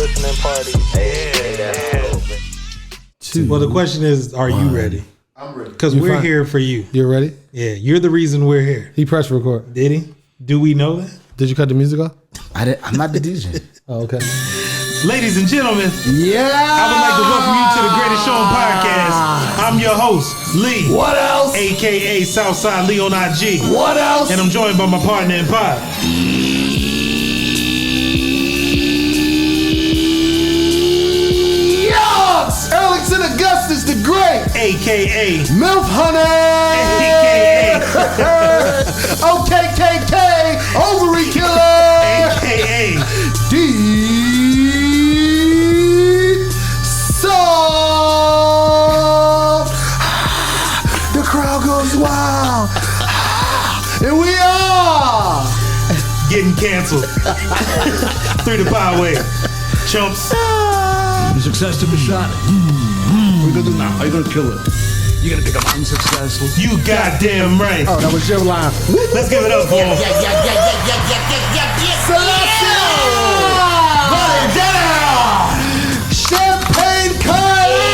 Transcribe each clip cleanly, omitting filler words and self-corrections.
listening party. Well, the question is, are you ready? I'm ready. Because we're here for you. You're ready? Yeah, you're the reason we're here. He pressed record. Did he? Do we know that? Did you cut the music off? I'm not the DJ. Oh, okay. Ladies and gentlemen, Yeah. I would like to welcome you to the Greatest Show on Podcast. I'm your host, Lee. What else? A.K.A. Southside Lee on IG. What else? And I'm joined by my partner in pod. Yes! Earlington Agustas the Great. A.K.A. MILF Honey. A.K.A. OKKK. Ovary Killer. A.K.A. Deep Soft. The crowd goes wild. And we are Getting canceled. 3ThePodWay. Chumps. The success took a shot. What are you gonna do now? How you gonna kill it? You gonna become unsuccessful? You goddamn right. Oh, that was your line. Let's give it up for him. Champagne Curry.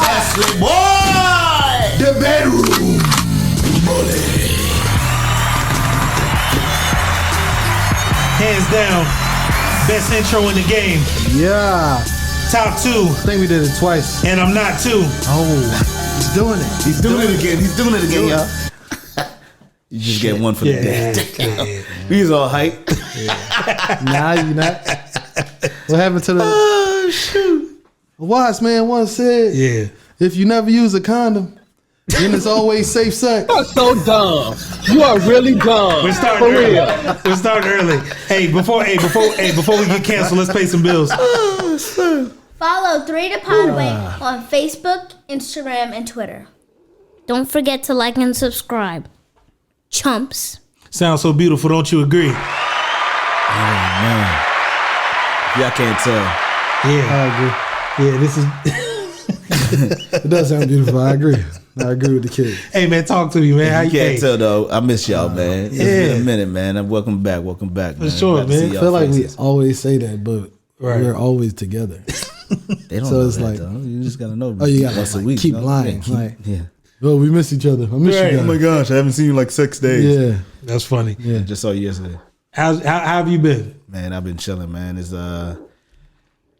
Sesly, boy. The bedroom. Hands down, best intro in the game. Yeah. Top 2, I think we did it twice. and I'm not 2. Oh, he's doing it. He's doing it again. He's doing it again, y'all. You just get one for the day. Yeah. He's all hype. Nah, you not. What happened to the... Oh, shoot. A wise man once said, Yeah. if you never use a condom, then it's always safe sex. You are so dumb. You are really dumb. We're starting For early. real. We're starting early. Before we get canceled, let's pay some bills. Follow 3ThePodWay on Facebook, Instagram, and Twitter. Don't forget to like and subscribe. Chumps. Sounds so beautiful, don't you agree? Man. Y'all can't tell. Yeah. I agree. Yeah, this is... It does sound beautiful. I agree. I agree with the kids. Hey, man, talk to me, man. How You can't hey. tell though. I miss y'all, man. It's Yeah. been a minute, man. Welcome back, man. For sure, Glad to see man. y'all I feel like faces. we always say that, but Right. we're always together. They don't so know it's that, like- though. You just gotta know. Oh, you gotta once a like, week. keep you know? lying, Yeah, like- yeah. Oh, we miss each other. I miss Right. you Oh guys. my gosh, I haven't seen you in like 6 days. Yeah. That's funny. Yeah. Just saw you yesterday. How have you been? Man, I've been chilling, man. It's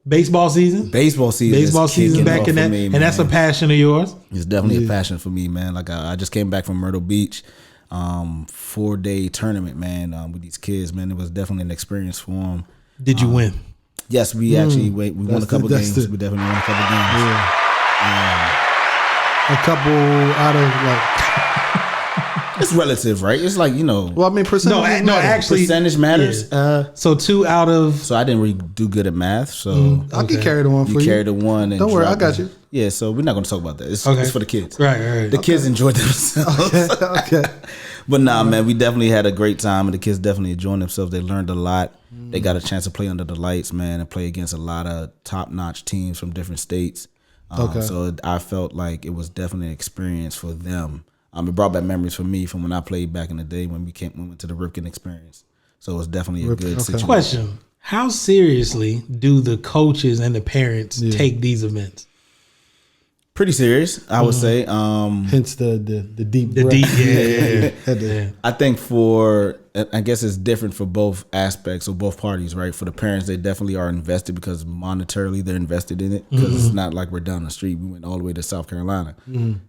Baseball season? baseball season. Baseball is season kicking back off in for that. me, And that's a man. passion of yours? It's definitely a passion for me, man. Like I just came back from Myrtle Beach, 4-day tournament, man, with these kids, man. It was definitely an experience for them. Did you win? Yes, we actually we won a couple that's games. it. We definitely won a couple games. A couple out of like, It's relative, right? It's like, well, I mean, percentage. No, actually. percentage matters. So 2 out of... So I didn't really do good at math. So I'll get carried the one for you you. carried the one. And Don't worry, I dropped got it. you. Yeah, so we're not going to talk about that. It's Okay. for the kids. Right. The kids enjoyed themselves. Okay. But nah, man, we definitely had a great time, and the kids definitely enjoying themselves. They learned a lot. They got a chance to play under the lights, man, and play against a lot of top-notch teams from different states. Okay. So I felt like it was definitely an experience for them. It brought back memories for me from when I played back in the day when we went to the Ripken experience. So it was definitely a good situation. Question. How seriously do the coaches and the parents take these events? Pretty serious, I would say. Hence the deep. The breath. deep, Had to- yeah. I think I guess it's different for both aspects of both parties, right? For the parents, they definitely are invested because monetarily they're invested in it because it's not like we're down the street. We went all the way to South Carolina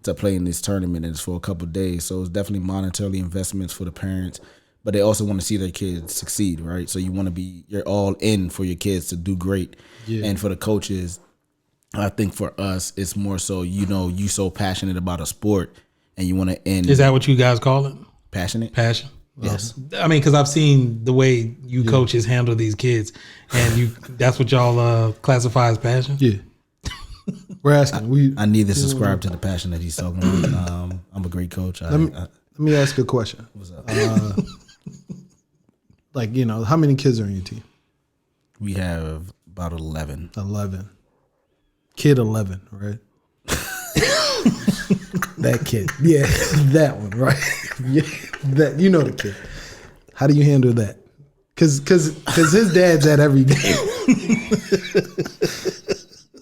to play in this tournament, and it's for a couple of days. So it's definitely monetarily investments for the parents, but they also want to see their kids succeed, right? So you're all in for your kids to do great. Yeah. And for the coaches, I think for us, it's more so, you so passionate about a sport and you want to end. Is that what you guys call it? Passionate? Passion? Yes. I mean, because I've seen the way you coaches handle these kids, and that's what y'all classify as passion? Yeah. We're asking. I need to subscribe to the passion that he's talking about. I'm a great coach. Let me ask you a question. What's up? How many kids are in your team? We have about 11. 11. Kid 11, right? That kid. Yeah, that one, right? Yeah, the kid. How do you handle that? Cause his dad's at every game.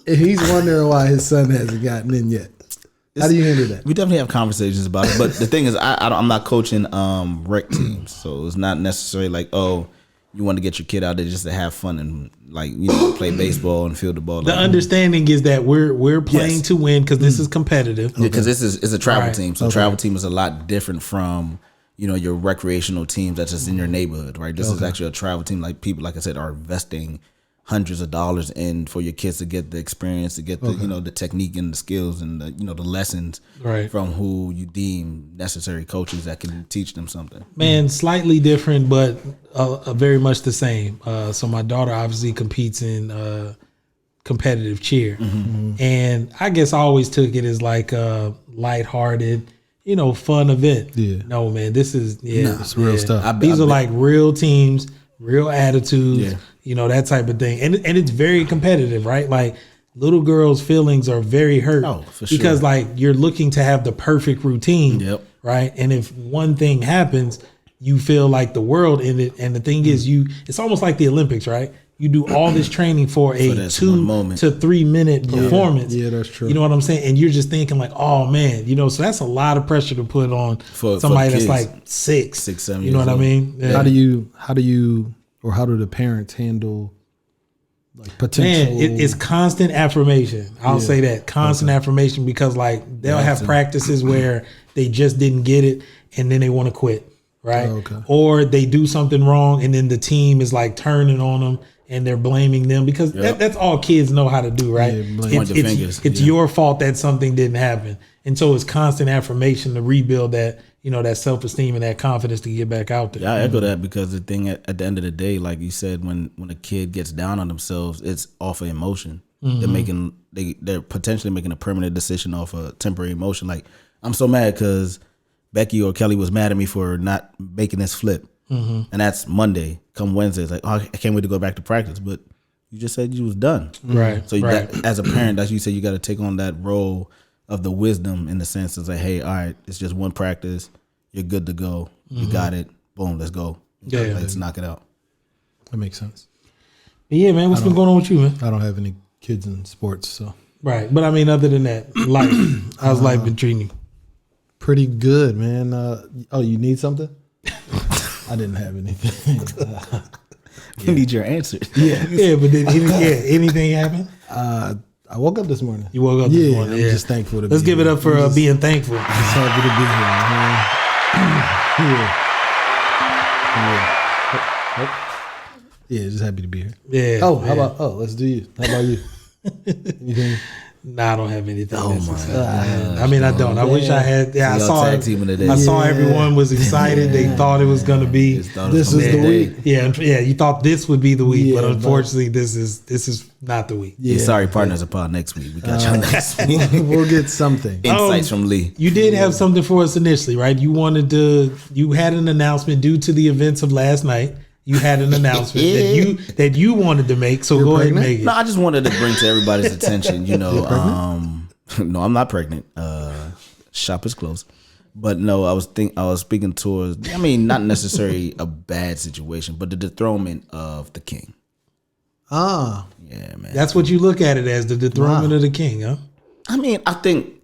And he's wondering why his son hasn't gotten in yet. How do you handle that? We definitely have conversations about it, but the thing is, I'm not coaching rec teams, so it's not necessarily like, oh, you want to get your kid out there just to have fun and like play baseball and field the ball. The understanding is that we're playing to win because this is competitive. Because this is a travel Right. team, so travel team is a lot different from your recreational teams that's just in your neighborhood, right? This is actually a travel team. Like people, like I said, are investing hundreds of dollars in for your kids to get the experience, to get the the technique and the skills and the the lessons from who you deem necessary coaches that can teach them something. Man, slightly different, but very much the same. So my daughter obviously competes in competitive cheer, and I guess I always took it as like a lighthearted, fun event. Yeah. No, man, this is it's real stuff. These are like real teams, real attitudes. That type of thing. And it's very competitive, right? Like little girls' feelings are very hurt because like you're looking to have the perfect routine, right? And if one thing happens, you feel like the world in it. And the thing is it's almost like the Olympics, right? You do all this training for a 2 to 3 minute performance. Yeah, that's true. You know what I'm saying? And you're just thinking like, oh man, so that's a lot of pressure to put on somebody that's like 6, 7 you know what I mean? Yeah. How do the parents handle like potential? Man, it's constant affirmation. I'll say that constant affirmation because like they'll have practices where they just didn't get it and then they want to quit, right? Or they do something wrong and then the team is like turning on them and they're blaming them because that's all kids know how to do, right? It's your fault that something didn't happen, and so it's constant affirmation to rebuild that. That self-esteem and that confidence to get back out there. Yeah, I echo that because the thing at the end of the day, like you said, when a kid gets down on themselves, it's off of emotion. They're potentially making a permanent decision off a temporary emotion. Like, I'm so mad because Becky or Kelly was mad at me for not making this flip. And that's Monday. Come Wednesday, it's like, oh, I can't wait to go back to practice. But you just said you was done. Right. So as a parent, as you said, you got to take on that role of the wisdom in the sense of like, hey, all right, it's just one practice. You're good to go. You got it. Boom, let's go. Let's knock it out. That makes sense. But yeah, man, what's been going on with you, man? I don't have any kids in sports, so. Right. But I mean, other than that, life. How's life been treating you? Pretty good, man. You need something? I didn't have anything. You need your answer. Yeah, but did anything happen? I woke up this morning. You woke up this morning. I'm just thankful to be Let's give it up for being thankful. Just happy to be here. Yeah, just happy to be here. Yeah. Let's do you. How about you? Anything? Nah, I don't have anything. Oh my God. I mean, I don't. I wish I had. Yeah, I saw tag teaming today. I saw everyone was excited. They thought it was going to be. This is the week. Yeah. You thought this would be the week, but unfortunately, this is not the week. Yeah. Sorry, partners upon next week. We got you next week. We'll get something. Insights from Lee. You did have something for us initially, right? You had an announcement due to the events of last night. You had an announcement that you wanted to make, so go ahead and make it. No, I just wanted to bring to everybody's attention, no, I'm not pregnant. Shop is closed. But no, I was speaking towards, not necessarily a bad situation, but the dethronement of the king. Ah. Yeah, man. That's what you look at it as, the dethronement of the king, huh? I think.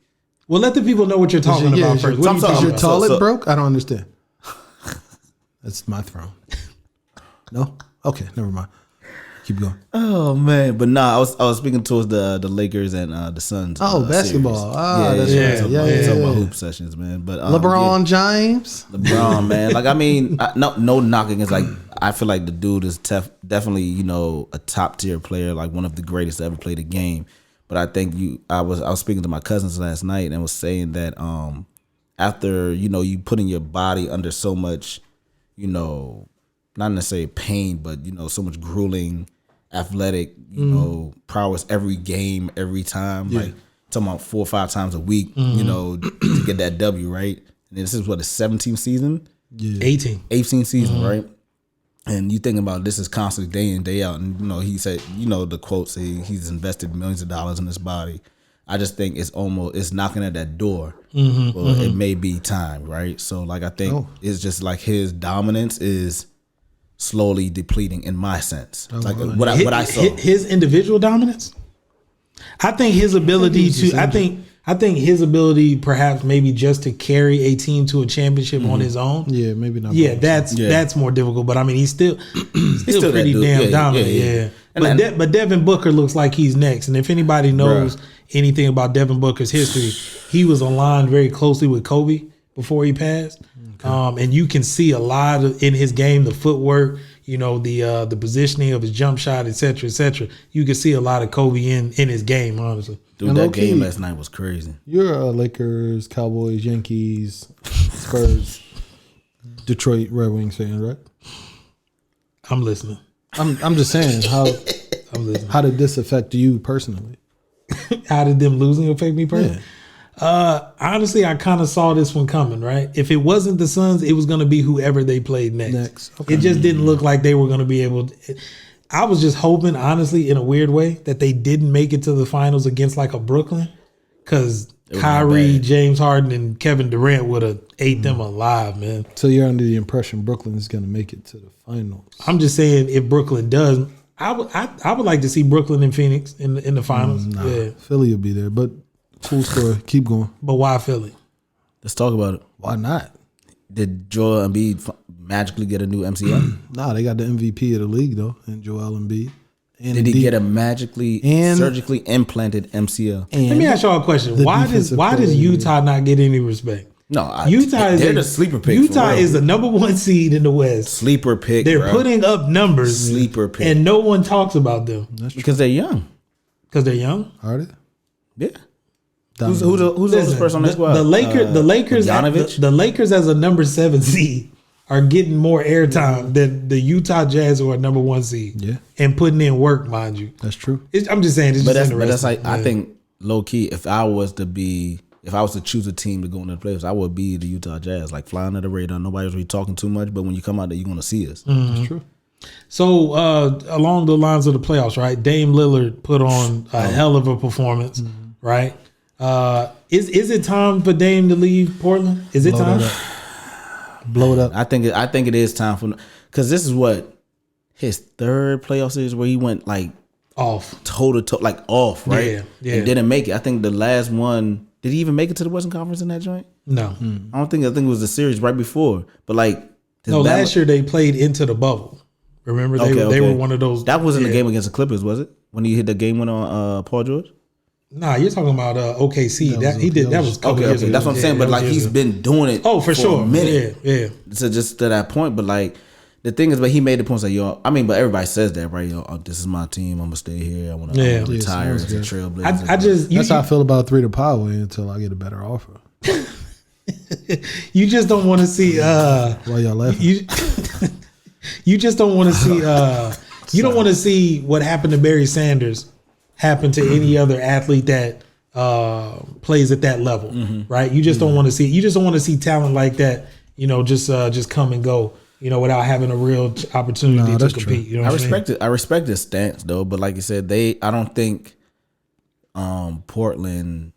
Well, let the people know what you're talking about first. What are you talking Is your about? toilet broke? I don't understand. That's my throne. No? Okay, never mind. Keep going. Oh man, but I was speaking towards the Lakers and the Suns. Basketball. Series. Talking about hoop sessions, man. But LeBron James. LeBron, man. No knocking. It's like I feel like the dude is definitely a top tier player, like one of the greatest to ever play the game. But I think I was speaking to my cousins last night and was saying that after you putting your body under so much, not necessarily pain, but so much grueling athletic, prowess every game, every time. Like talking about 4 or 5 times a week, to get that W, right? And this is what, the 17th season? Yeah. 18th season, right? And you think about this is constantly day in, day out. And he said, the quote say he's invested millions of dollars in his body. I just think it's knocking at that door. It may be time, right? So like I think it's just like his dominance is slowly depleting in my sense. Like what I saw. His individual dominance. I think his ability I think his ability perhaps maybe just to carry a team to a championship on his own. Yeah, maybe not. Yeah, that's more difficult. But I mean, he's still pretty damn dominant. Yeah. But Devin Booker looks like he's next. And if anybody knows anything about Devin Booker's history, he was aligned very closely with Kobe before he passed. Okay. And you can see a lot in his game, the footwork, the positioning of his jump shot, et cetera. You can see a lot of Kobe in his game, honestly. Dude, that game last night was crazy. You're Lakers, Cowboys, Yankees, Spurs, Detroit Red Wings fan, right? I'm listening. I'm just saying how did this affect you personally? How did them losing affect me personally? Yeah. Honestly, I kind of saw this one coming, right? If it wasn't the Suns, it was going to be whoever they played next. Okay. It just didn't look like they were going to be able to. I was just hoping, honestly, in a weird way, that they didn't make it to the finals against like a Brooklyn, because Kyrie, James Harden, and Kevin Durant would have ate them alive, man. So you're under the impression Brooklyn is going to make it to the finals? I'm just saying, if Brooklyn does, I would like to see Brooklyn and Phoenix in the finals. Yeah. Philly will be there, but cool story. Keep going. But why Philly? Let's talk about it. Why not? Did Joel Embiid magically get a new MCL? Nah, they got the MVP of the league though, and Joel Embiid. And did he get a surgically implanted MCL? Let me ask y'all a question. Why does Utah not get any respect? No, Utah they're the sleeper pick. Utah is the number 1 seed in the West. Sleeper pick. They're putting up numbers. Sleeper pick, and no one talks about them because they're young. Because they're young. Are they? Yeah. Who's the oldest person on this squad? The Lakers as a number 7 seed are getting more airtime than the Utah Jazz, who are number 1 seed. Yeah, and putting in work, mind you. That's true. I'm just saying. But that's like I think low key. If I was to choose a team to go into the playoffs, I would be the Utah Jazz, like flying under the radar. Nobody's really talking too much, but when you come out there, you're gonna see us. Mm-hmm. That's true. So along the lines of the playoffs, right? Dame Lillard put on a hell of a performance, right? Is it time for Dame to leave Portland? Is it time? Blow it up. I think it is time for, because this is what his 3rd playoff series where he went like off, toe to toe, like off, right? Yeah. And didn't make it. I think the last one, did he even make it to the Western Conference in that joint? No, I think it was the series right before. But like, last year they played into the bubble. Remember they were one of those. That wasn't the game against the Clippers, was it? When he hit the game winner on Paul George? Nah, you're talking about OKC. That was okay. That's what I'm saying. But like he's been doing it. For sure. A minute. Yeah. So just to that point, but like the thing is, but he made the point like, but everybody says that, right? This is my team. I'm gonna stay here. I want to retire as a trailblazer. That's how I feel about 3ThePodWay until I get a better offer. You just don't want to see. Why y'all laughing? You just don't want to see. You don't want to see what happened to Barry Sanders happen to any other athlete that plays at that level, right? You just don't want to see. You just don't want to see talent like that. Just come and go. Without having a real opportunity to compete. You know what I respect his stance though, but like you said, I don't think Portland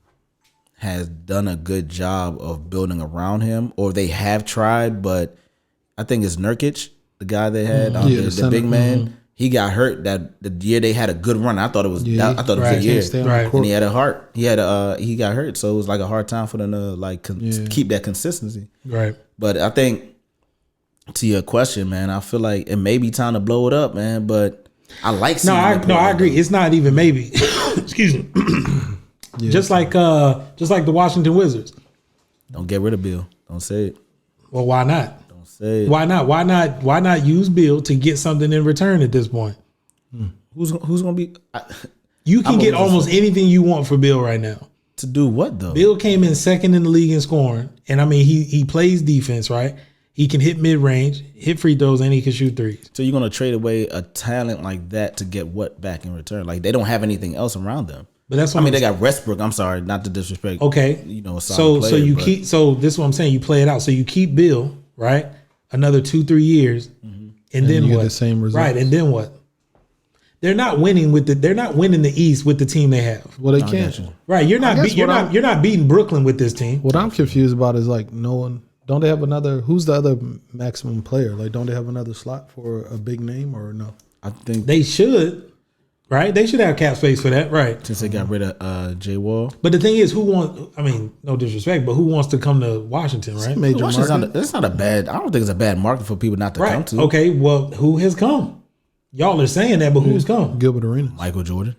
has done a good job of building around him, or they have tried, but I think it's Nurkic, the guy they had, the big man. He got hurt that the year they had a good run. I thought it was a year, right? And he had he got hurt, so it was like a hard time for them to keep that consistency, right? But I think, to your question, man, I feel like it may be time to blow it up, man. But I like seeing I agree. It's not even maybe. Excuse me. Just like the Washington Wizards. Don't get rid of Bill. Don't say it. Well, why not? Say it. Why not? Why not use Bill to get something in return at this point? Who's gonna be? You can get almost anything you want for Bill right now. To do what though? Bill came in 2nd in the league in scoring, and I mean he plays defense, right? He can hit mid range, hit free throws, and he can shoot threes. So you're gonna trade away a talent like that to get what back in return? Like they don't have anything else around them. But that's what they got Westbrook. I'm sorry, not to disrespect. Okay, so this is what I'm saying. You play it out. So you keep Bill, right? Another 2-3 years, and then what? The same result, right? And then what? They're not winning the East with the team they have. Well, they can't. Right? You're not beating Brooklyn with this team. What I'm confused about is like knowing Don't they have another? Who's the other maximum player? Like, don't they have another slot for a big name or no? I think They should, right? They should have cap space for that, right? since they got rid of J Wall. But the thing is, who wants? I mean, no disrespect, but who wants to come to Washington, right? Major Washington's market. that's not a bad. I don't think it's a bad market for people not to come Right. to. Okay. Well, who has come? Y'all are saying that, but who's come? Gilbert Arenas. Michael Jordan.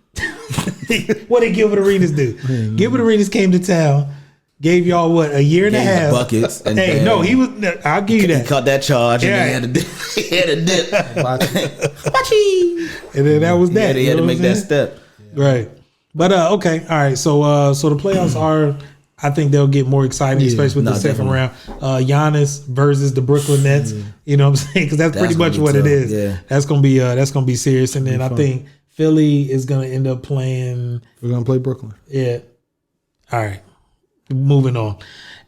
What did Gilbert Arenas do? Gilbert Arenas came to town, gave y'all what, a year and a Gave the half buckets. And Hey, then no, he was. I'll give you he that. caught that charge Yeah. and then he had a dip. And then that was that. He You had know to what make I'm that saying? step. Right. But okay, all right. So so the playoffs are. I think they'll get more exciting, especially with the second round. Giannis versus the Brooklyn Nets. You know what I'm saying? Because that's pretty gonna much be what it tough. is. Yeah. That's gonna be serious. And then I think Philly is gonna end up playing. We're gonna play Brooklyn. Yeah. All right. Moving on.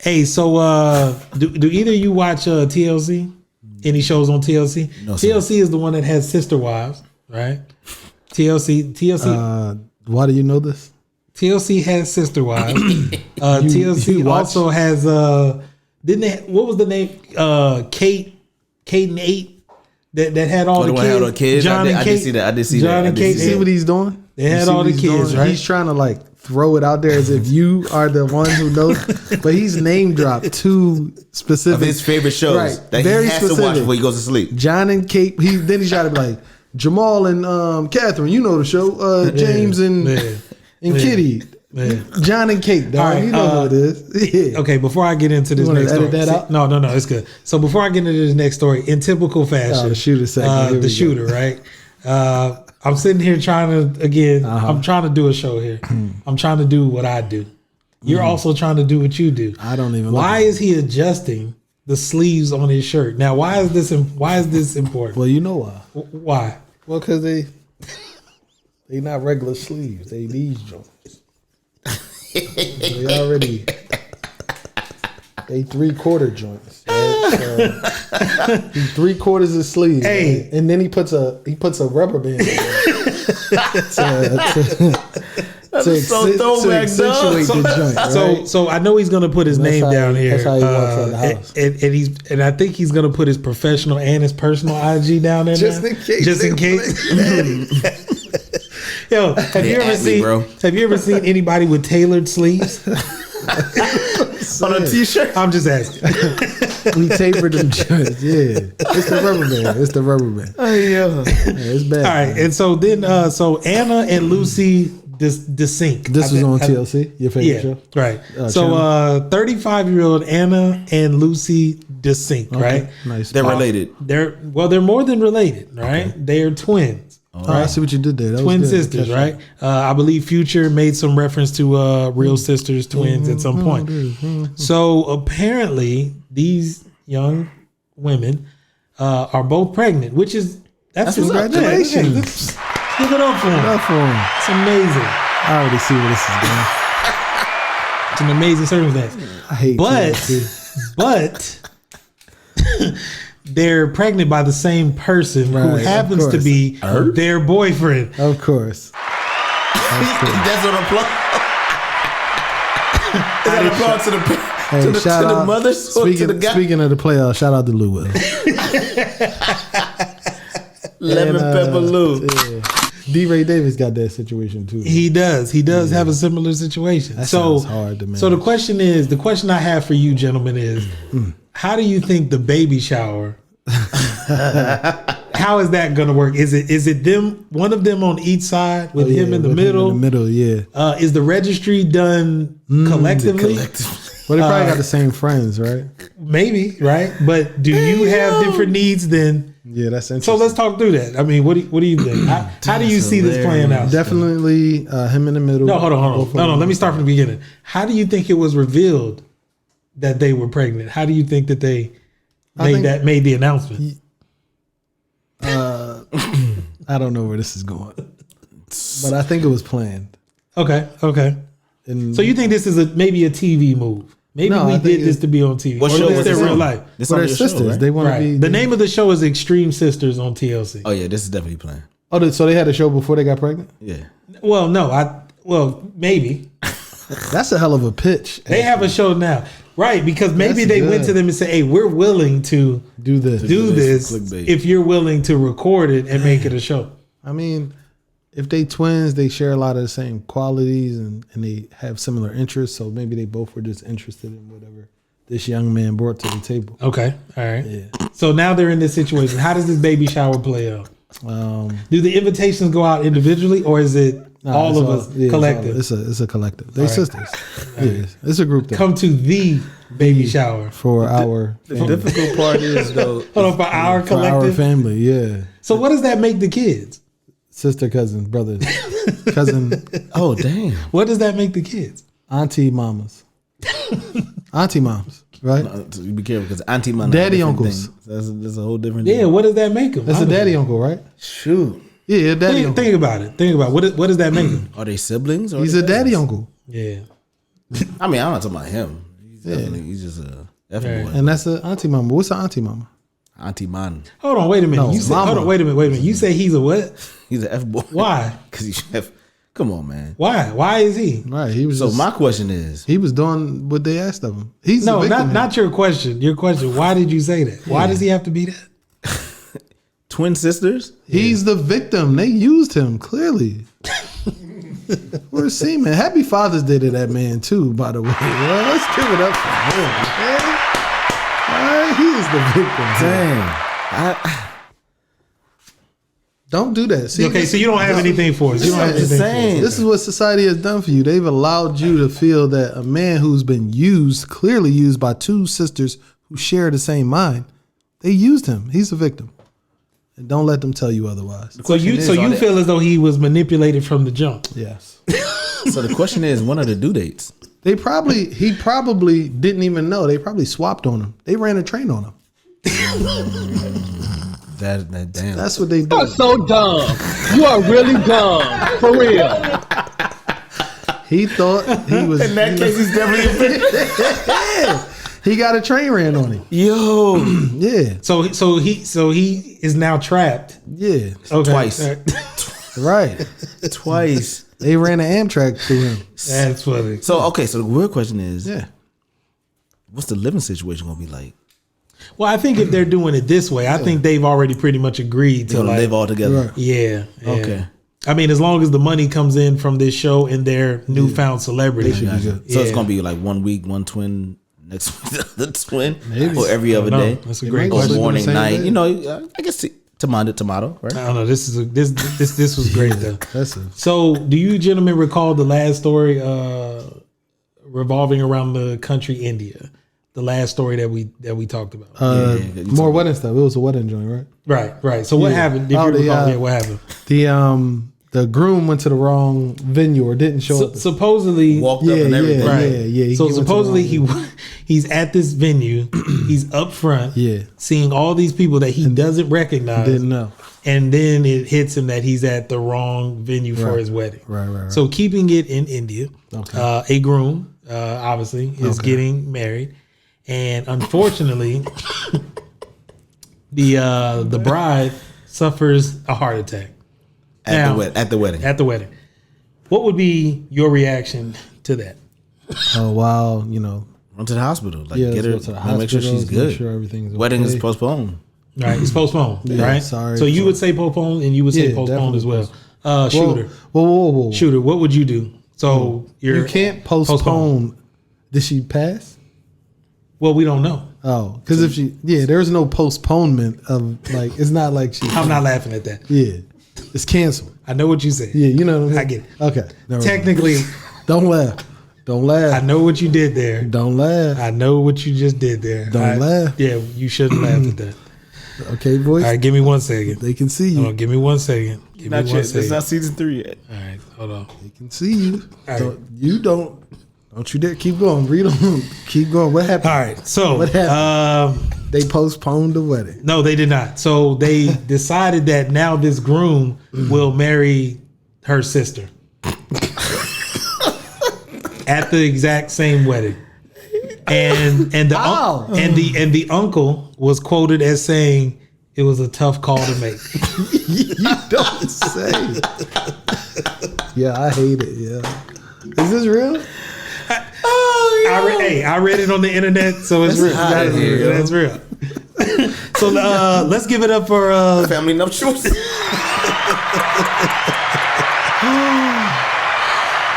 Hey, so do either of you watch TLC? Any shows on TLC? No, sir. TLC is the one that has Sister Wives, right? TLC. Why do you know this? TLC has Sister Wives. TLC you watch- also has didn't they? What was the name? Kate and 8 that had all the one kids. had all the kids? John I and did Kate. see that. I did see John that. and I did Kate. see See what he's doing? They had You see all what the he's kids, doing? right? He's trying to like throw it out there as if you are the one who knows, but he's name dropped two specific of his favorite shows Right, that very he has to watch specific. before he goes to sleep. John and Kate. Then he's trying to be like Jamal and Catherine. You know the show. James and Kitty. Man. John and Kate. Dog. All right, you know who it is. Yeah. Okay, before I get into this wanna next edit story, that out? No, it's good. So before I get into this next story, in typical fashion, the shooter segment. Here we the go. shooter, right? I'm sitting here trying to again. I'm trying to do a show here. I'm trying to do what I do. You're also trying to do what you do. I don't even. Why is he adjusting the sleeves on his shirt? Now, why is this important? Well, you know why. Why? Well, because they not regular sleeves. They these joints. They already they 3/4 joints. Right? So, 3/4 of sleeves. Hey. Right? And then he puts a rubber band in to accentuate the joint. Right? So I know he's gonna put his name how down he- here. that's how he walks out the house. And I think he's gonna put his professional and his personal IG down there. Just now. in case. Just in case. Yo, have you ever seen anybody with tailored sleeves On a t-shirt. I'm just asking. We tapered them joints. Yeah, it's the rubber band. Oh, yeah. It's bad. All right, and so then so Anna and Lucy DeSink. This was on TLC, your favorite show. Right. channel? 35-year-old Anna and Lucy DeSink, right? Nice. They're related. They're more than related, right? They are twins. Oh, I see what you did there. That Twin was good. sisters, right? I believe Future made some reference to real sisters, twins at some point. So apparently these young women are both pregnant, which is that's congratulations. Let's give it up for them. Enough for him. It's amazing. I already see where this is going. It's an amazing circumstance. I hate TLC. But they're pregnant by the same person who Right, of happens to course. be their boyfriend. Of course. That's an applause. Is that applause to the Hey, to the shout out. mothers or to the guy? Speaking of the playoffs, shout out to Lou Will. Lemon pepper Lou. Yeah. D. Ray Davis got that situation too. He does. He does have a similar situation. That So sounds hard to manage. So the question I have for you, gentlemen, is how do you think the baby shower? How is that going to work? Is it them, one of them on each side with him in the middle? In the middle, yeah. Is the registry done collectively? Well, they probably got the same friends, right? Maybe, right? But do you have different needs than? Yeah, that's interesting. So let's talk through that. I mean, what do you think? How do you see this playing out? Definitely him in the middle. No, hold on. No, let me start from the beginning. How do you think it was revealed that they were pregnant? How do you think that they made the announcement? I don't know where this is going, but I think it was planned. Okay. And So you think this is maybe a TV move? Maybe No, we I think did this to be on TV. What Or show is was this this real on? life? This well, on they're your show, sisters. right? They want Right. to be. The name of the show is Extreme Sisters on TLC. Oh yeah, this is definitely playing. So they had a show before they got pregnant. Yeah. Well, no, maybe That's a hell of a pitch. they have a show now. Right, because maybe they went to them and said, "Hey, we're willing to Do this. do this clickbait. if you're willing to record it and make it a show." I mean, if they twins, they share a lot of the same qualities and they have similar interests. So maybe they both were just interested in whatever this young man brought to the table. Okay, all right. Yeah. So now they're in this situation. How does this baby shower play out? Do the invitations go out individually, or is it all of us collective? It's a collective. They sisters. Yeah, it's a group thing. Come to the baby shower For our The difficult part is though. Hold on, for our for collective. our family. Yeah, So what does that make the kids? sister, cousins, brothers, cousin, Oh damn! What does that make the kids? auntie, mamas, auntie moms, right? You be careful because auntie man, Daddy uncles. That's a whole different. Yeah, thing. what does that make them? That's a daddy uncle, right? Shoot. Yeah, daddy uncle. Think about it. Think about what does that make them? Are they siblings? Or He's are a they daddy cousins? uncle, Yeah. I mean, I'm not talking about him. He's just a F Right. boy. and that's a auntie mama. What's an auntie mama? Auntie man. Hold on, wait a minute. No, You said, mama. hold on, wait a minute. You say he's a what? He's an F boy. Why? Because he's F. Come on, man. Why? Why is he? Right, he was. So just, my question is, he was doing what they asked of him. He's No, the victim not your question. Your question. Why did you say that? Why does he have to be that? twin sisters? He's the victim. They used him clearly. We're seeing, Happy Father's Day to that man too, by the way. Well, let's give it up for him. Okay? All right, he is the victim. Damn. Don't do that. See, Okay, so you don't have anything for us. You don't have I'm just anything for us. saying. this is what society has done for you. They've allowed you to feel that a man who's been used, clearly used by two sisters who share the same mind, they used him. He's a victim. And don't let them tell you otherwise. So you feel as though he was manipulated from the jump. Yes. So the question is, when are the due dates? He probably didn't even know. They probably swapped on him. They ran a train on him. That damn. That's what they You do. are so dumb. You are really dumb. For real. He thought he was. In that case, he's definitely a victim. He got a train ran on him. Yo. Yeah, So he is now trapped. yeah, Okay. Twice. right. Twice. They ran an Amtrak through him. That's funny. So okay, so the real question is, Yeah, what's the living situation gonna be like? Well, I think if they're doing it this way, I think they've already pretty much agreed to To like, live all together. Right. yeah. Okay. I mean, as long as the money comes in from this show and their newfound celebrity, Gotcha. So Yeah. it's gonna be like 1 week, one twin, next week the twin, Maybe. or every other No, day, that's a They great might or question. sleep in the morning, same night. bed. You know, I guess tomato, right? I don't know. This was great though. that's it. So, do you gentlemen recall the last story revolving around the country India? The last story that we talked about. More wedding stuff. It was a wedding joint, right? Right. So what happened? If you recall, what happened? The groom went to the wrong venue or didn't show up. Supposedly, Walked up and everything. Right. yeah. So went to the supposedly wrong he's at this venue. He's up front. Yeah. Seeing all these people that he doesn't recognize. didn't know. And then it hits him that he's at the wrong venue for his wedding. Right. So keeping it in India, a groom obviously is getting married, and unfortunately, the bride suffers a heart attack At the wedding. At the wedding. What would be your reaction to that? Oh wow, Run to the hospital. Like yeah. get let's her. go to the Make sure she's hospital, good. Make sure everything's Wedding is okay. postponed. Right, it's postponed. Yeah, right. sorry. So you would say postponed, and you would say Yeah, postponed as well. definitely Shooter, Whoa. shooter. What would you do? So You can't postpone. Did she pass? Well, we don't know. Oh, because if she, there's no postponement of like, it's not like she. I'm not laughing at that. Yeah, it's canceled. I know what you said. Yeah, you know what I mean. I get it. Okay, never mind. Technically, don't laugh. Don't laugh. I know what you did there. Don't laugh. I know what you just did there. Don't laugh. Yeah, you shouldn't laugh at that. Okay, boys. All right, give me 1 second. They can see Hold you. on, give me 1 second. Give Not me yet. 1 It's second. not season 3 yet. All right, hold on. They can see you. All right. Don't you dare keep going. Read them. Keep going. What happened? All right, so What happened? They postponed the wedding. no, they did not. So they decided that now this groom will marry her sister at the exact same wedding, and the uncle was quoted as saying it was a tough call to make. You don't say. Yeah, I hate it. Yeah. Is this real? I read it on the internet, so it's real. That's real. So let's give it up for family nuptials.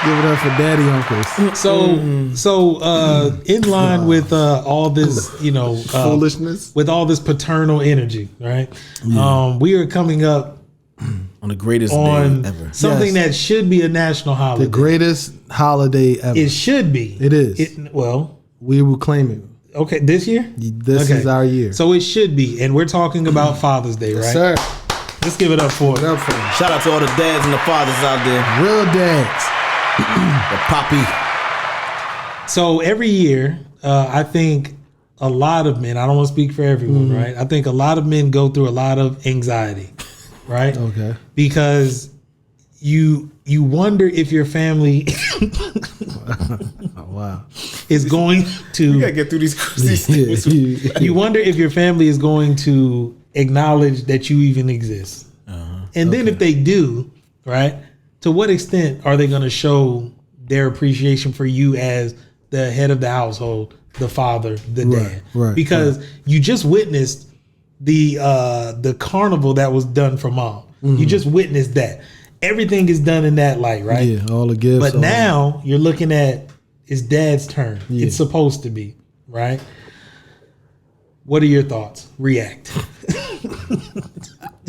Give it up for daddy uncles. So in line with all this, foolishness, with all this paternal energy, right? Yeah. We are coming up on the greatest day ever. Something that should be a national holiday. The greatest holiday ever. It should be. It is. We will claim it. Okay, this year? This is our year. So it should be. And we're talking about Father's Day, right? Yes, sir. Let's give it up for it. Shout out to all the dads and the fathers out there. Real dads. The poppy. So every year, I think a lot of men, I don't want to speak for everyone, right? I think a lot of men go through a lot of anxiety, right? Okay. Because you wonder if your family is going to... You got to get through these things. You wonder if your family is going to acknowledge that you even exist. And then if they do, right, to what extent are they going to show their appreciation for you as the head of the household, the father, the dad? Right, because you just witnessed the carnival that was done for mom. You just witnessed that. Everything is done in that light, right? Yeah, all the gifts. But now you're looking at it's dad's turn. Yeah. It's supposed to be, right? What are your thoughts? React.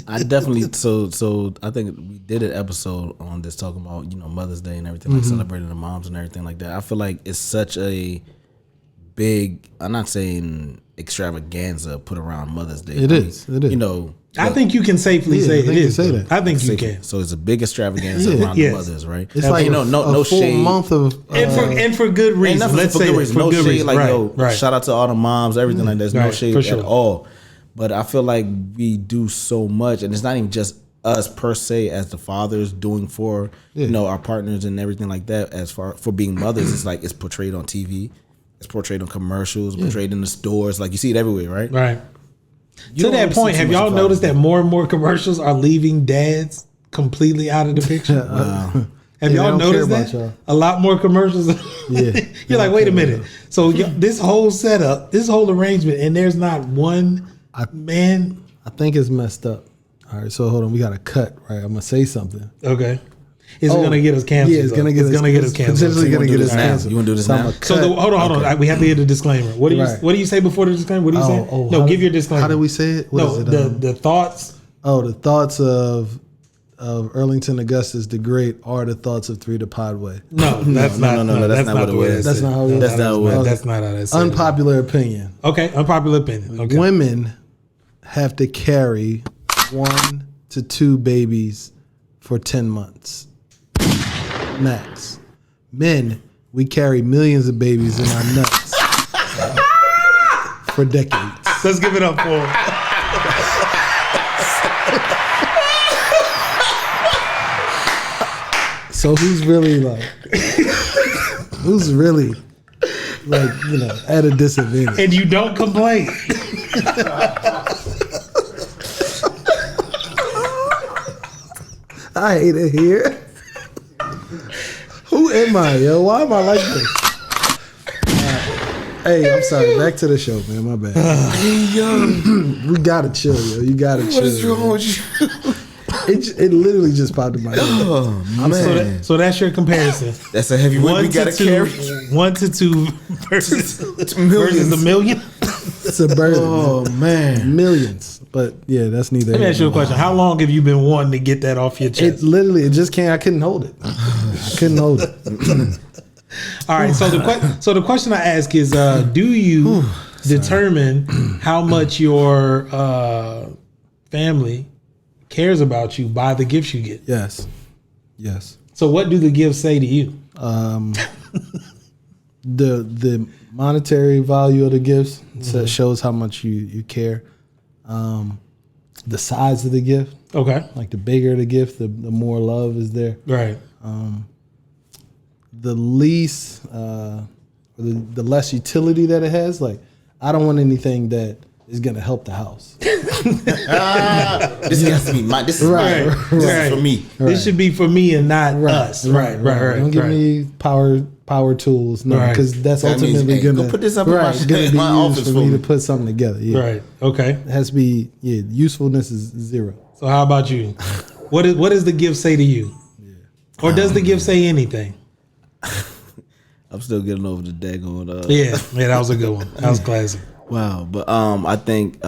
I definitely so I think we did an episode on this talking about Mother's Day and everything, like celebrating the moms and everything like that. I feel like it's such a big, I'm not saying extravaganza put around Mother's Day. It is. I think you can safely say it is. Say that. I think you can. So it's a big extravaganza around the mothers, right? It's like no full shade. Month of and for good reason. Let's say no good shade. Reason. Like shout out to all the moms, everything like that. There's no shade sure. at all. But I feel like we do so much, and it's not even just us per se as the fathers doing for our partners and everything like that. As far for being mothers, it's like it's portrayed on TV, it's portrayed on commercials, portrayed in the stores. Like you see it everywhere, right? Right. To that point, have y'all noticed that more and more commercials are leaving dads completely out of the picture? Have y'all noticed that? A lot more commercials. You're like, wait a minute. So this whole setup, this whole arrangement, and there's not one man. I think it's messed up. All right, so hold on. We got to cut, right? I'm going to say something. Okay. It's going to get us canceled. Yeah, it's going to get us canceled. Potentially going to get us canceled. You want to do this now? So hold on. We have to get a disclaimer. What do you say before the disclaimer? What do you say? No, give your disclaimer. How did we say it? What is it? The thoughts. The thoughts of Earlington Agustas the Great are the thoughts of 3ThePodWay. No, that's not. No, that's not what it was. That's not how it is. That's not what. That's not how that's. Unpopular opinion. Okay, unpopular opinion. Okay. Women have to carry 1 to 2 babies for 10 months. Max. Men, we carry millions of babies in our nuts for decades. Let's give it up for him. So who's really at a disadvantage? And you don't complain. I hate it here. Who am I, yo? Why am I like this? Hey, I'm sorry. Back to the show, man. My bad. Hey, yo. We gotta chill, yo. You gotta chill. What is wrong with you? It literally just popped in my head. Oh, man. So that's your comparison. That's a heavy weight we gotta carry. 1 to 2 versus a million. It's a burden. Oh, man. Millions. But yeah, that's neither. Let me ask you a question. How long have you been wanting to get that off your chest? It just can't. I couldn't hold it. I couldn't hold it. All right. So the question I ask is, do you determine how much your family cares about you by the gifts you get? Yes. So what do the gifts say to you? The monetary value of the gifts shows how much you care. The size of the gift. Okay. Like the bigger the gift, the more love is there. Right. The least, the less utility that it has. Like, I don't want anything that is going to help the house. This has to be mine. This is mine. This is for me. This should be for me and not us. Right. Don't give me power power tools. No, Right. because that's That means, ultimately hey, gonna go put this up in my- gonna be in my used office for for me me. to put something together. Yeah. Right. Okay. It has to be usefulness is 0. So how about you? What does the gift say to you? Or does the gift say anything? I'm still getting over the daggone. Yeah, that was a good one. That was classic. Wow, but I think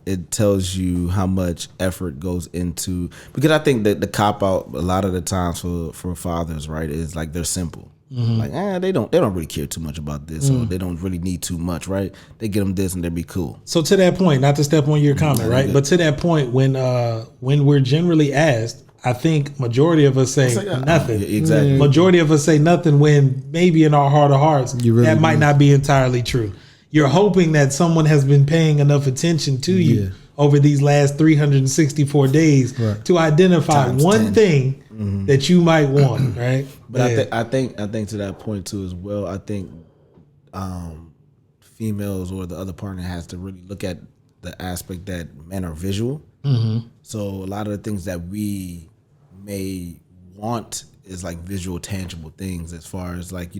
it tells you how much effort goes into, because I think that the cop out a lot of the times for fathers, right, is like they're simple. Like they don't really care too much about this, or they don't really need too much, right? They get them this and they be cool. So to that point, not to step on your comment, right? But to that point, when we're generally asked, I think majority of us say nothing. Exactly. Majority of us say nothing when maybe in our heart of hearts that might not be entirely true. You're hoping that someone has been paying enough attention to you over these last 364 days to identify Times one 10. thing that you might want, right? But I think to that point too as well. I think females or the other partner has to really look at the aspect that men are visual. So a lot of the things that we may want is like visual, tangible things, as far as like,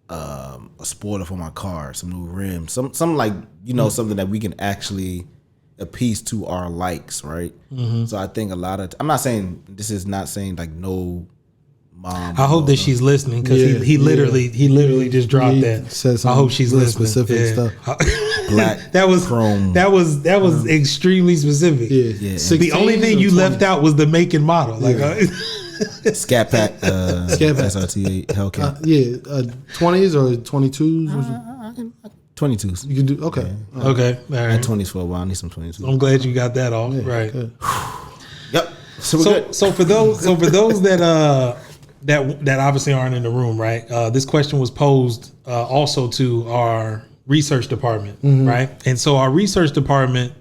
a spoiler for my car, some new rims, some like, something that we can actually appease to our likes, right? So I think I'm not saying, this is not saying like no mom. I hope that she's listening, because he literally just dropped that. I hope she's listening. Specific stuff. Black that was chrome. That was extremely specific. Yeah. The only thing you left out was the make and model. Like Scat Pack, SRT Hellcat. 20s or 22s. 22s. You can do okay. Okay, all I right. had 20s for a while. I need some 22s. I'm glad you got that off. Right. Good. Yep. So we're good. So for those that obviously aren't in the room, right? This question was posed also to our research department, right? And so our research department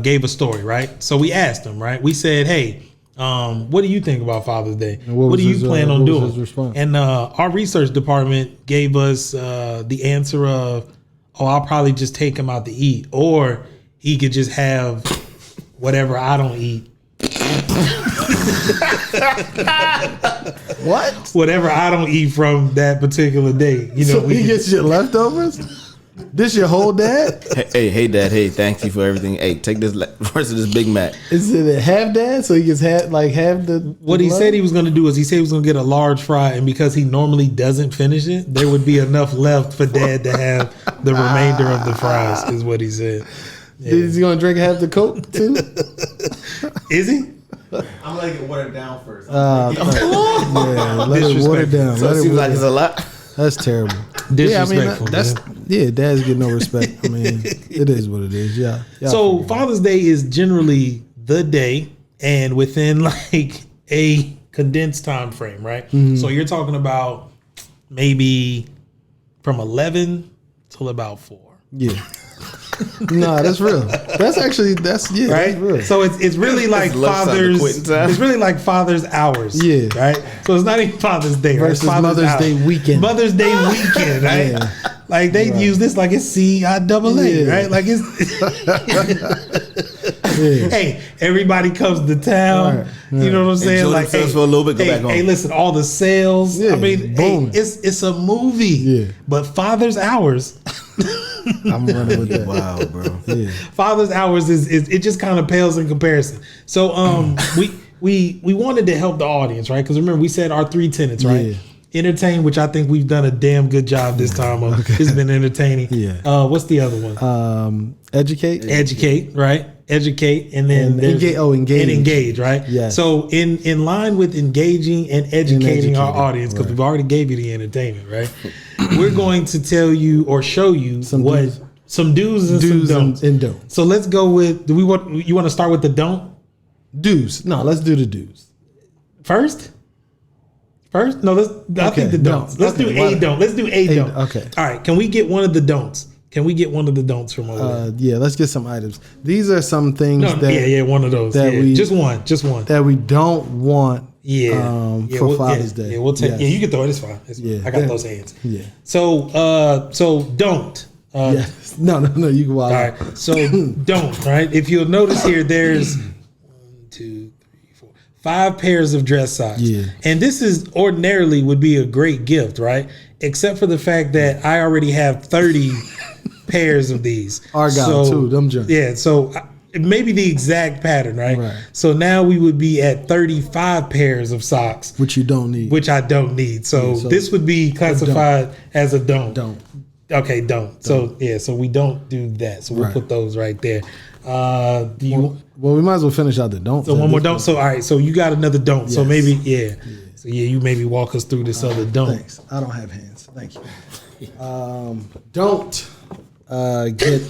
gave a story, right? So we asked them, right? We said, hey, what do you think about Father's Day? What do you plan on doing? His response? And our research department gave us the answer of, I'll probably just take him out to eat, or he could just have whatever I don't eat. What? Whatever I don't eat from that particular day. So he gets your leftovers? This your whole dad? Hey, Dad. Hey, thank you for everything. Hey, take this versus this Big Mac. Is it a half dad? So he gets half the. What he said he was going to do is he said he was going to get a large fry, and because he normally doesn't finish it, there would be enough left for Dad to have the remainder of the fries. Is what he said. Yeah. Is he going to drink half the Coke too? Is he? I'm letting it water down first. Let it water down. So it seems like it's a lot. That's terrible. Disrespectful. That's dads get no respect. I mean, it is what it is. Yeah. So Father's Day is generally the day, and within like a condensed time frame, right? So you're talking about maybe from 11 till about 4. Yeah. No, that's real. That's actually right. That's real. So it's really like lunchtime to quitting father's. time. It's really like father's hours. Yeah. Right. So it's not even Father's Day Versus right? Father's Mother's hours. Day weekend. Mother's Day weekend, right? Yeah. Like they use this like it's CIAA, Yeah. right? Like it's. Hey, everybody comes to town. Right. You know what I'm saying? Enjoy Like, themselves for a little bit, go back home. Hey, listen, all the sales. Yeah, I mean, boom. it's a movie. Yeah. But Father's hours. I'm running with that. Wow, bro. Yeah. Father's hours is it just kind of pales in comparison. So we wanted to help the audience, right? Because remember we said our 3 tenets, right? Yeah. Entertain, which I think we've done a damn good job this time of. It's been entertaining. Yeah. What's the other one? Educate. Educate, right? Educate, and then And there's- engage. and engage, right? Yes. So in line with engaging and educating our educating, audience, because right. we've already gave you the entertainment, right? We're going to tell you or show you Some what do's. some do's and Do's some don'ts. and don'ts. So let's go with. You want to start with the don't Do's. No, let's do the do's. first? First? No, I think the don'ts. Let's do a don't. Let's do a don't. okay. All right. Can we get one of the don'ts? Can we get one of the don'ts from over there? Yeah, let's get some items. These are some things one of those. that Yeah, we- just one. that we don't want Yeah. for Father's Day. Yeah, we'll take. Yes. Yeah, you can throw it. It's fine. It's fine. Yeah. I got those hands. Yeah. So don't. Yes. No, you can walk. All right. So don't. Right. If you'll notice here, there's 1, 2, 3, 4, 5 pairs of dress socks. Yeah. And this is ordinarily would be a great gift, right? except for the fact that I already have 30 pairs of these. Argyle too, them joints. Yeah, so maybe the exact pattern, right? Right. So now we would be at 35 pairs of socks, Which you don't need. which I don't need. So, so this would be classified as a don't. Don't. Okay, don't. So so we don't do that. So we'll Right. put those right there. Do you? Well, we might as well finish out the don't. So one more don't. So all right. So you got another don't. So Yes. maybe So you maybe walk us through this other don't. Thanks. I don't have hands. Thank you. Don't get.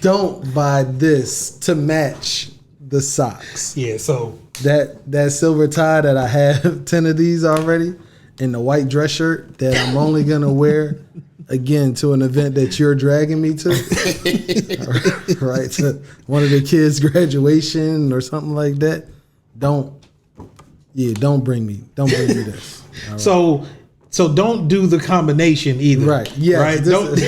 Don't buy this to match the socks. Yeah. So That silver tie that I have 10 of these already, and the white dress shirt that I'm only gonna wear again to an event that you're dragging me to, right? To one of the kids' graduation or something like that. Don't bring me this. All right? So don't do the combination either. Right. Yeah. Right. Don't.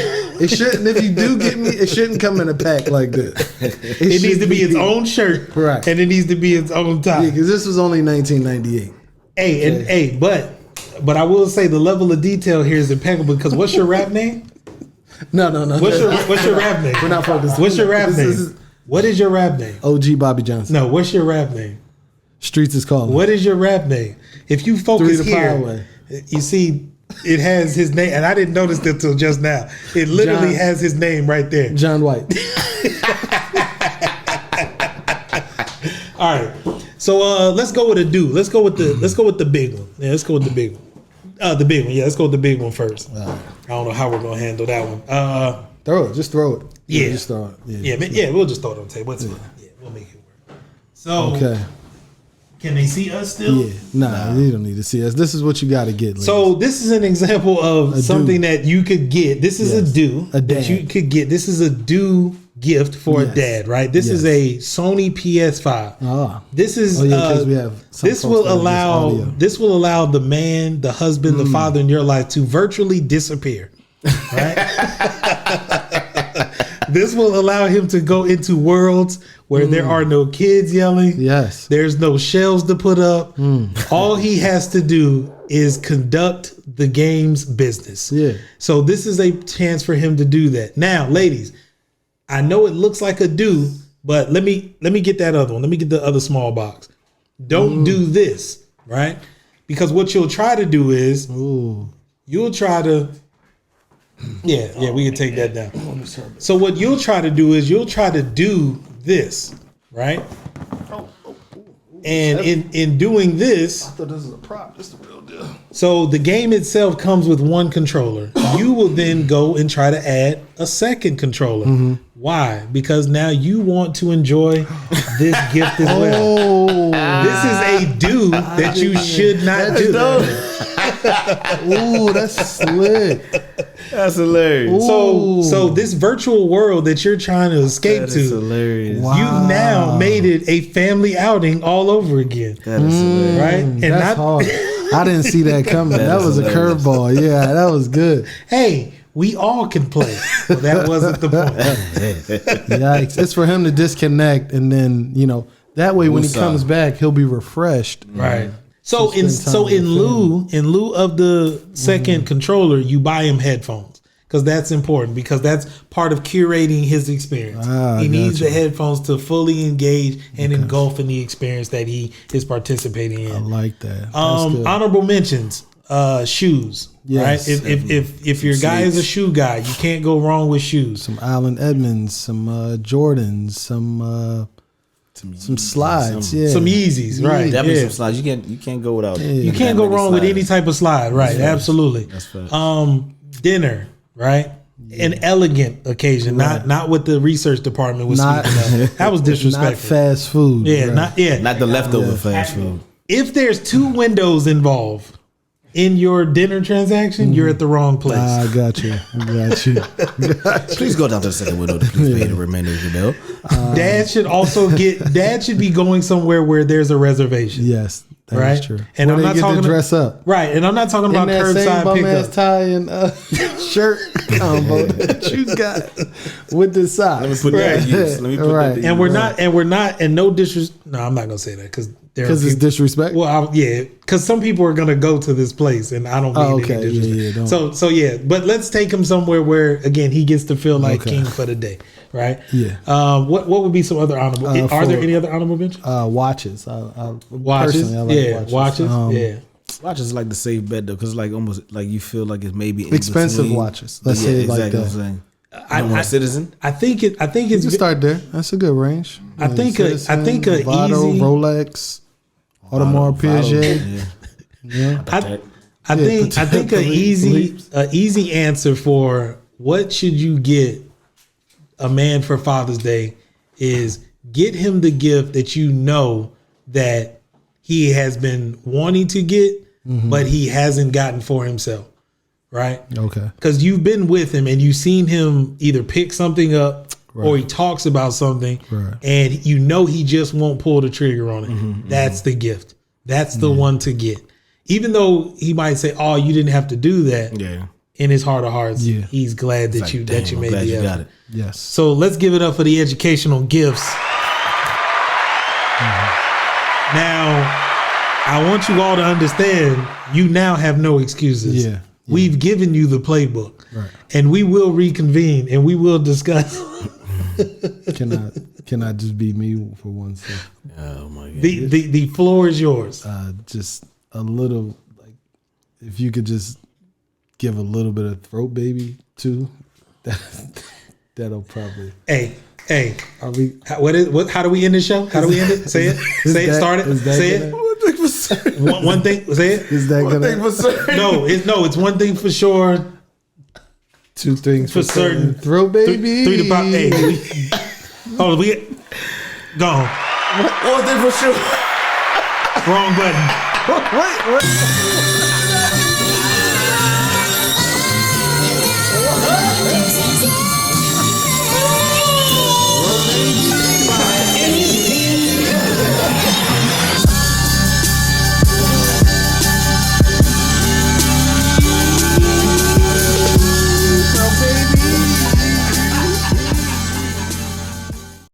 It shouldn't. If you do get me, it shouldn't come in a pack like this. It needs to be its own shirt, Right. And it needs to be its own tie. Yeah, because this was only 1998. But I will say the level of detail here is impeccable. Because what's your rap name? No. What's your rap name? We're not focused. What's your rap This name? is What is your rap name? OG Bobby Johnson. No, what's your rap name? Streets is calling. What is your rap name? If you focus 3ThePodWay. here, you see it has his name, and I didn't notice that until just now. It literally John- has his name right there. John White. All right, so let's go with a do. Let's go with the big one. Yeah, let's go with the big one. The big one. Yeah, let's go with the big one first. I don't know how we're gonna handle that one. Just throw it. Yeah. Just throw it. We'll just throw it on the table. It's fine. Yeah, we'll make it work. So, Okay. Can they see us still? Yeah. Nah, you don't need to see us. This is what you got to get. Ladies. So this is an example of something that you could get. This is a do A that dad. you could get. This is a do gift for a dad, right? This is a Sony PS5. This is because we have some this folks will that are just allow the man, the husband, the father in your life to virtually disappear. Right? This will allow him to go into worlds where there are no kids yelling. Yes. There's no shelves to put up. All he has to do is conduct the game's business. Yeah. So this is a chance for him to do that. Now, ladies, I know it looks like a do, but let me get that other one. Let me get the other small box. Don't do this, right? Because what you'll try to do is you'll try to we can take that down. So what you'll try to do is you'll try to do this, right? And in doing this, I thought this was a prop. This is the real deal. so the game itself comes with one controller. You will then go and try to add a second controller. Why? Because now you want to enjoy this gift as well. This is a do that you should not do. Ooh, that's slick. That's hilarious. So this virtual world that you're trying to escape That is to, hilarious. Wow. you've now made it a family outing all over again, That is hilarious. right? And That's hard. I didn't see that coming. That is was a hilarious. curveball. Yeah, that was good. hey, we all can play. Well, that wasn't the point. Yikes. It's for him to disconnect, and then, that way when he Woosah. comes back, he'll be refreshed. Right. So spend time with in lieu of the second controller, you buy him headphones because that's important because that's part of curating his experience. He needs the headphones to fully engage and engulf in the experience that he is participating in. I like that. That's good. Honorable mentions, shoes. Yes. Right. If your guy is a shoe guy, you can't go wrong with shoes. Some Allen Edmonds, some Jordans, some slides, Some Yeezys, right? Definitely Yeah. some slides. You can't go without. You can't go wrong with any type of slide, right? Absolutely. That's facts. Dinner, right? An elegant occasion, not what the research department was speaking of. That was not disrespectful. fast food. Yeah, right. Not the leftover fast food. If there's two windows involved in your dinner transaction, you're at the wrong place. I got you. Please go down to the second window to please pay the remainder of your bill. Dad should be going somewhere where there's a reservation. Yes, right? Is true. And Where I'm they not get talking to dress up. Right, and I'm not talking In about that same curbside bum ass pickup. tie and shirt combo that you got with the socks. Let me put that to use. Let me put that to use. And we're not, and no disrespect. No, I'm not gonna say that because it's disrespect. Well, because some people are gonna go to this place, and I don't mean any disrespect. So yeah, but let's take him somewhere where again he gets to feel like king for the day, right? Yeah. What would be some other honorable? Are there any other honorable mentions? Watches. Watches. I like watches. Watches is like the safe bet though, because like almost like you feel like it's maybe in expensive between. watches. Let's say it like that. What I'm saying. I'm a citizen. I think it's. You can start there. That's a good range. I think a Vado, easy Rolex, Audemars Piguet. Yeah. I think a easy answer for what should you get a man for Father's Day is get him the gift that you know that he has been wanting to get, but he hasn't gotten for himself. Right? Okay. Because you've been with him and you've seen him either pick something up or he talks about something and you know he just won't pull the trigger on it. That's the gift. That's the one to get. Even though he might say, "Oh, you didn't have to do that." Yeah. In his heart of hearts, he's glad that you made the effort. Got it. Yes. So let's give it up for the educational gifts. Now, I want you all to understand, you now have no excuses. Yeah. We've given you the playbook, and we will reconvene and we will discuss. Can I just be me for 1 second? Oh my God! The floor is yours. Just a little, like, if you could just give a little bit of throat baby too, that'll probably. Hey. Are we? How do we end the show? How do we end it? Say it. Say it. Start it. Say it. One thing. Say it. Is that gonna? No. It's one thing for sure. Two things for certain. Throw baby. 3ThePodWay. Hold on. We gone. One thing for sure. Wrong button. What?